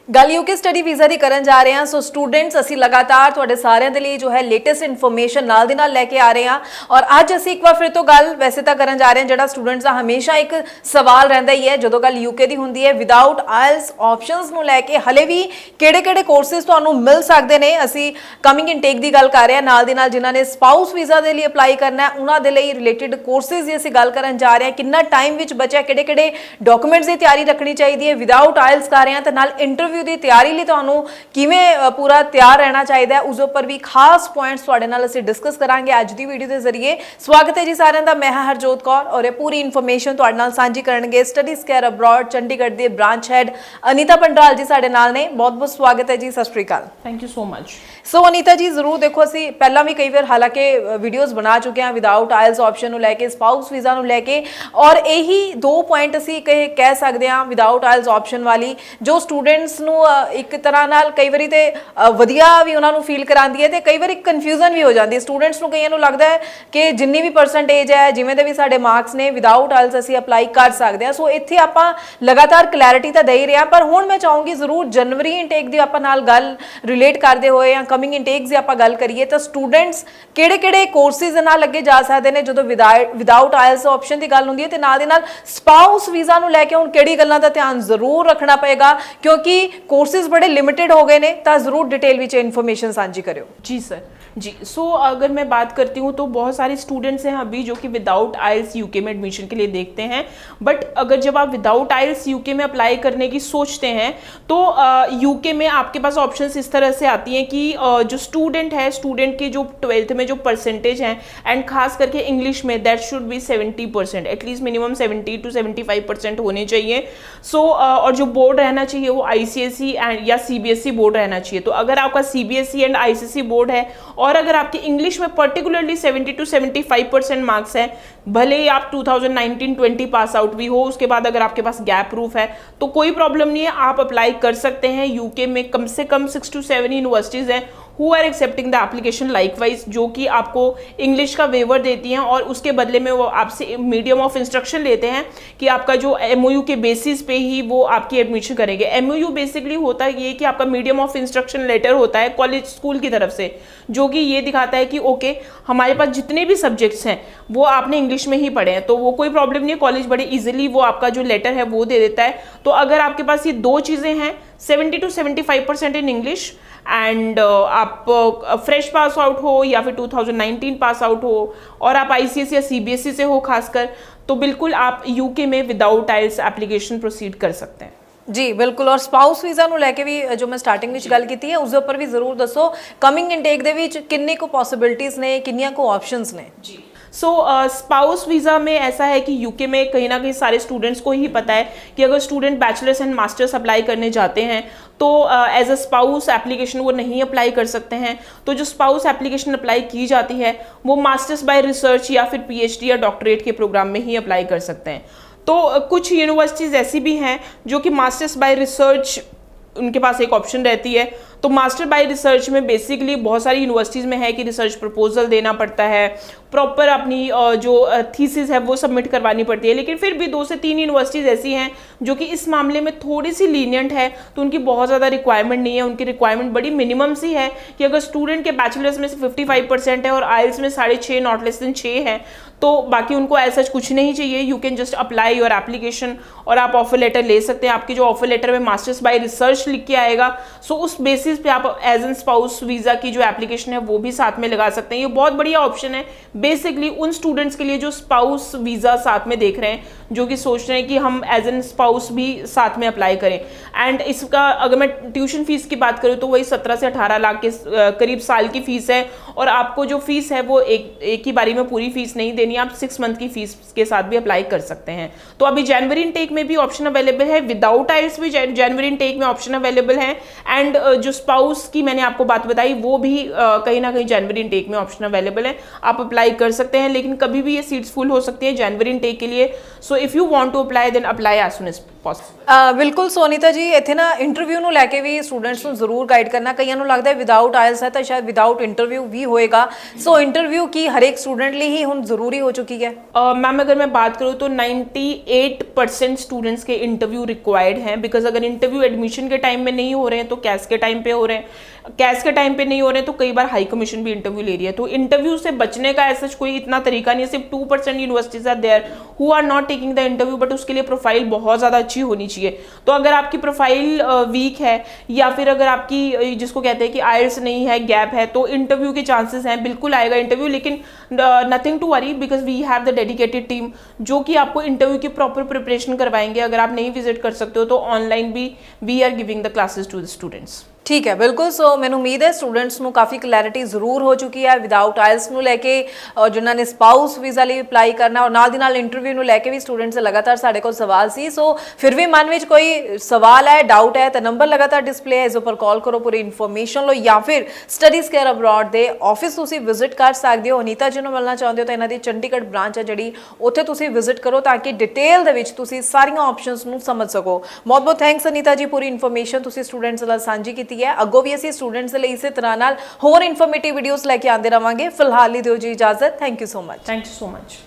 गल UK study visa की करन जा रहे हैं। सो स्टूडेंट्स असी लगातार तुहाडे सारिਆਂ ਦੇ ਲਈ जो है लेटेस्ट इन्फॉर्मेशन नाल दी नाल लैके आ रहे हैं और अज असी एक बार फिर तो गल वैसे तो करन जा रहे हैं जिहड़ा स्टूडेंट्स का हमेशा एक सवाल रहिंदा ही है जदों गल यूके की हुंदी है विदाउट आइल्स ऑप्शनस नूं लैके हले भी किहड़े-किहड़े कोर्सेस तुहानूं मिल सकते हैं। असी कमिंग इनटेक की गल कर रहे हैं नाल दी नाल जिन्हां ने स्पाउस वीज़ा के लिए अपलाई करना है उन्हां दे लई रिलेटेड कोर्सेस की असी गल करन जा रहे हैं। कितना टाइम विच बचा, किहड़े-किहड़े डॉक्यूमेंट्स की तैयारी रखनी चाहिए है विदाउट आइल्स कर रहे हैं तो नाल इंटरव्यू की तैयारी लई ਤੁਹਾਨੂੰ ਕਿਵੇਂ पूरा तैयार रहना चाहिए उस उपर भी खास पॉइंट्स ਤੁਹਾਡੇ ਨਾਲ ਅਸੀਂ डिस्कस करांगे ਅੱਜ ਦੀ वीडियो के जरिए। स्वागत है जी साਰਿਆਂ ਦਾ, मैं हाँ हरजोत कौर और ये पूरी इन्फॉर्मेशन ਤੁਹਾਡੇ ਨਾਲ ਸਾਂਝੀ ਕਰਨਗੇ स्टडीज केयर अब्रॉड चंडीगढ़ के ब्रांच हैड अनीता पंडराल जी साडे नाल ने। बहुत बहुत स्वागत है जी, Sat Shri Akal. Thank you so much. So Anita ji जरूर देखो असी पहला भी कई बार हालांकि वीडियोज़ बना चुके हैं विदाउट आइल्स ऑप्शन लैके स्पाउस वीज़ा लैके और यही दो पॉइंट असी कह सकते हैं विदाउट आइल्स ऑप्शन वाली जो स्टूडेंट्स नूं एक तरह नाल कई बारी ते वधिया भी उन्होंने फील कराती है तो कई बार कन्फ्यूजन भी हो जाती है स्टूडेंट्स नूं। कईयां नूं लगता है कि जिन्नी भी परसेंटेज है जिवें दे भी साडे मार्क्स ने विदाउट आइल्स असी अपलाई कर सकते हैं। सो इत्थे आपां लगातार क्लैरिटी तो दे ही रहे हैं पर हुण मैं चाहूँगी जरूर जनवरी इनटेक की आपां नाल गल रिलेट करते हुए या कमिंग इनटेक की आपां गल करिए तो स्टूडेंट्स किहड़े-किहड़े कोर्सेज नाल लगे जा सकते हैं जो विदाउट आइल्स ऑप्शन की गल हुंदी है ते नाल दी नाल स्पाउस वीज़ा नूं लैके हुण किहड़ी गल्लां दा ध्यान जरूर रखना पएगा क्योंकि कोर्सेज बड़े लिमिटेड हो गए ने तो जरूर डिटेल विच इन्फॉर्मेशन साझी करियो। जी सर जी। सो अगर मैं बात करती हूँ तो बहुत सारे स्टूडेंट्स हैं अभी जो कि विदाउट आइल्स यूके में एडमिशन के लिए देखते हैं बट अगर जब आप विदाउट आइल्स यूके में अप्लाई करने की सोचते हैं तो यूके में आपके पास ऑप्शंस इस तरह से आती हैं कि जो स्टूडेंट है स्टूडेंट के जो 12th में जो परसेंटेज हैं एंड खास करके इंग्लिश में that should be 70%, at least minimum 70 to 75% होने चाहिए। सो और जो बोर्ड रहना चाहिए वो ICSE एंड या CBSE बोर्ड रहना चाहिए। तो अगर आपका CBSE एंड ICSE बोर्ड है और अगर आपके इंग्लिश में पर्टिकुलरली 70 to 75% मार्क्स हैं, भले ही आप 2019-20 पास आउट भी हो, उसके बाद अगर आपके पास गैप प्रूफ है तो कोई प्रॉब्लम नहीं है, आप अप्लाई कर सकते हैं। यूके में कम से कम 6 to 7 यूनिवर्सिटीज़ हैं who are accepting the application likewise जो कि आपको इंग्लिश का वेवर देती हैं और उसके बदले में वो आपसे मीडियम ऑफ इंस्ट्रक्शन लेते हैं कि आपका जो MOU के बेसिस पे ही वो आपकी एडमिशन करेंगे। MOU बेसिकली होता है ये कि आपका मीडियम ऑफ इंस्ट्रक्शन लेटर होता है कॉलेज स्कूल की तरफ से जो कि ये दिखाता है कि ओके हमारे पास जितने भी सब्जेक्ट्स हैं वो आपने इंग्लिश में ही पढ़े हैं तो वो कोई प्रॉब्लम नहीं है, कॉलेज बड़े ईजिली वो आपका जो लेटर है वो दे देता है। तो अगर आपके पास ये दो चीज़ें हैं 70 to 75% इन इंग्लिश एंड आप फ्रेश पास आउट हो या फिर 2019 पास आउट हो और आप ICSE या CBSE से हो खासकर तो बिल्कुल आप यूके में विदाउट आइल्स एप्लीकेशन प्रोसीड कर सकते हैं। जी बिल्कुल। और स्पाउस वीज़ा नूं लैके भी जो मैं स्टार्टिंग विच गल कीती है उस उपर भी जरूर दसो कमिंग इनटेक दे विच किन्नी को पॉसिबिलिटीज़ ने किन्नियां को ऑप्शंस ने। जी सो स्पाउस वीज़ा में ऐसा है कि यूके में कहीं ना कहीं सारे स्टूडेंट्स को ही पता है कि अगर student bachelors and masters apply करने जाते हैं तो एज अ स्पाउस एप्लीकेशन वो नहीं अप्लाई कर सकते हैं। तो जो स्पाउस एप्लीकेशन अप्लाई की जाती है वो मास्टर्स बाय रिसर्च या फिर PhD या डॉक्टरेट के प्रोग्राम में ही अप्लाई कर सकते हैं। तो कुछ यूनिवर्सिटीज़ ऐसी भी हैं जो कि मास्टर्स बाय रिसर्च उनके पास एक ऑप्शन रहती है। तो मास्टर बाय रिसर्च में बेसिकली बहुत सारी यूनिवर्सिटीज़ में है कि रिसर्च प्रपोजल देना पड़ता है, प्रॉपर अपनी जो थीसिस है वो सबमिट करवानी पड़ती है, लेकिन फिर भी 2 से 3 यूनिवर्सिटीज़ ऐसी हैं जो कि इस मामले में थोड़ी सी लीनियंट है तो उनकी बहुत ज़्यादा रिक्वायरमेंट नहीं है। उनकी रिक्वायरमेंट बड़ी मिनिमम सी है कि अगर स्टूडेंट के बैचलर्स में से 55% है और आइल्स में 6.5 नॉट लेस देन 6 है तो बाकी उनको ऐसा कुछ नहीं चाहिए। You can just apply your application और आप ऑफर लेटर ले सकते हैं। आपकी जो ऑफर लेटर में मास्टर्स बाय रिसर्च लिख के आएगा सो उस बेसिस पे आप एज एन स्पाउस वीज़ा की जो एप्लीकेशन है वो भी साथ में लगा सकते हैं। ये बहुत बढ़िया ऑप्शन है बेसिकली उन स्टूडेंट्स के लिए जो स्पाउस वीज़ा साथ में देख रहे हैं, जो कि सोच रहे हैं कि हम एज एन स्पाउस भी साथ में अप्लाई करें। एंड इसका अगर मैं ट्यूशन फीस की बात करूँ तो वही 17 से 18 लाख के करीब साल की फीस है और आपको जो फीस है वो एक ही बारी में पूरी फीस नहीं देनी, आप 6 मंथ की फीस के साथ भी अप्लाई कर सकते हैं। तो अभी जनवरी इनटेक में भी ऑप्शन अवेलेबल है, विदाउट आइल्स भी जनवरी इनटेक में ऑप्शन अवेलेबल है एंड जो स्पाउस की मैंने आपको बात बताई वो भी कहीं ना कहीं जनवरी इनटेक में ऑप्शन अवेलेबल है, आप अप्लाई कर सकते हैं। लेकिन कभी भी ये सीट्स फुल हो सकती है जनवरी इनटेक के लिए। So if you want to apply then apply as soon as possible. बिल्कुल सोनीता जी, इत्थे ना इंटरव्यू नूं लैके भी स्टूडेंट्स नूं जरूर गाइड करना। कईयां नूं लगदा है विदाउट आइल्स है तो शायद विदाउट इंटरव्यू भी होएगा। सो इंटरव्यू की हर एक स्टूडेंट लिए ही हुण जरूरी हो चुकी है? मैम अगर मैं बात करूँ तो 98% स्टूडेंट्स के इंटरव्यू रिक्वायर्ड हैं, बिकॉज अगर इंटरव्यू एडमिशन के टाइम में नहीं हो रहे हैं तो कैस के टाइम पे हो रहे हैं, कैस के टाइम पे नहीं हो रहे हैं तो कई बार हाई कमीशन भी इंटरव्यू ले रही है। तो इंटरव्यू से बचने का ऐसा कोई इतना तरीका नहीं है, सिर्फ 2% universities are there who are not taking the interview, but उसके लिए प्रोफाइल बहुत ज़्यादा अच्छी होनी चाहिए। तो अगर आपकी प्रोफाइल वीक है या फिर अगर आपकी जिसको कहते हैं कि आयल्स नहीं है, गैप है, तो इंटरव्यू के चांसेस हैं, बिल्कुल आएगा इंटरव्यू। लेकिन nothing to worry because we have the dedicated team जो कि आपको इंटरव्यू की प्रॉपर प्रिपरेशन करवाएंगे। अगर आप नहीं विजिट कर सकते हो तो ऑनलाइन भी we are giving the classes to the students. ठीक है, बिल्कुल। सो मैंने उम्मीद है स्टूडेंट्स ਨੂੰ ਕਾਫੀ ਕਲੈਰਿਟੀ ਜ਼ਰੂਰ ਹੋ ਚੁੱਕੀ ਹੈ ਵਿਦਆਊਟ ਆਇਲਸ ਨੂੰ ਲੈ ਕੇ, ਜਿਨ੍ਹਾਂ ਨੇ ਸਪਾਊਸ ਵੀਜ਼ਾ ਲਈ ਅਪਲਾਈ ਕਰਨਾ, ਔਰ ਨਾਲ ਦੀ ਨਾਲ ਇੰਟਰਵਿਊ ਨੂੰ ਲੈ ਕੇ ਵੀ ਸਟੂਡੈਂਟਸ ਲਗਾਤਾਰ ਸਾਡੇ ਕੋਲ ਸਵਾਲ ਸੀ। ਸੋ ਫਿਰ ਵੀ ਮਨ ਵਿੱਚ ਕੋਈ ਸਵਾਲ ਹੈ, ਡਾਊਟ ਹੈ, ਤਾਂ ਨੰਬਰ ਲਗਾਤਾਰ ਡਿਸਪਲੇ ਹੈ, ਇਸ ਉੱਪਰ ਕਾਲ ਕਰੋ ਪੂਰੀ ਇਨਫੋਰਮੇਸ਼ਨ ਲਓ, ਜਾਂ ਫਿਰ ਸਟੱਡੀਜ਼ ਕੇਅਰ ਅਬਰੋਡ ਦੇ ਆਫਿਸ ਤੁਸੀਂ ਵਿਜ਼ਿਟ ਕਰ ਸਕਦੇ ਹੋ। ਅਨੀਤਾ ਜੀ ਨੂੰ ਮਿਲਣਾ ਚਾਹੁੰਦੇ ਹੋ ਤਾਂ ਇਹਨਾਂ ਦੀ ਚੰਡੀਗੜ੍ਹ ਬ੍ਰਾਂਚ ਹੈ ਜਿਹੜੀ, ਉੱਥੇ ਤੁਸੀਂ ਵਿਜ਼ਿਟ ਕਰੋ ਤਾਂ ਕਿ ਡਿਟੇਲ ਦੇ ਵਿੱਚ ਤੁਸੀਂ ਸਾਰੀਆਂ ਆਪਸ਼ਨਸ ਨੂੰ ਸਮਝ ਸਕੋ। ਬਹੁਤ ਬਹੁਤ ਥੈਂਕਸ ਅਨੀਤਾ ਜੀ, ਪੂਰੀ ਇਨਫੋਰਮੇਸ਼ਨ ਤੁਸੀਂ ਸਟੂਡੈਂਟਸ ਨਾਲ ਸਾਂਝੀ ਕੀਤੀ ਹੈ। ਅੱਗੋਂ ਵੀ ਅਸੀਂ स्टूडेंट्स ਲਈ ਇਸੇ ਤਰ੍ਹਾਂ ਨਾਲ ਹੋਰ ਇਨਫੋਰਮੇਟਿਵ ਵੀਡੀਓਜ਼ ਲੈ ਕੇ ਆਉਂਦੇ ਰਵਾਂਗੇ। ਫਿਲਹਾਲ ਲਈ ਦਿਓ ਜੀ ਇਜਾਜ਼ਤ। Thank you so much. Thank you so much.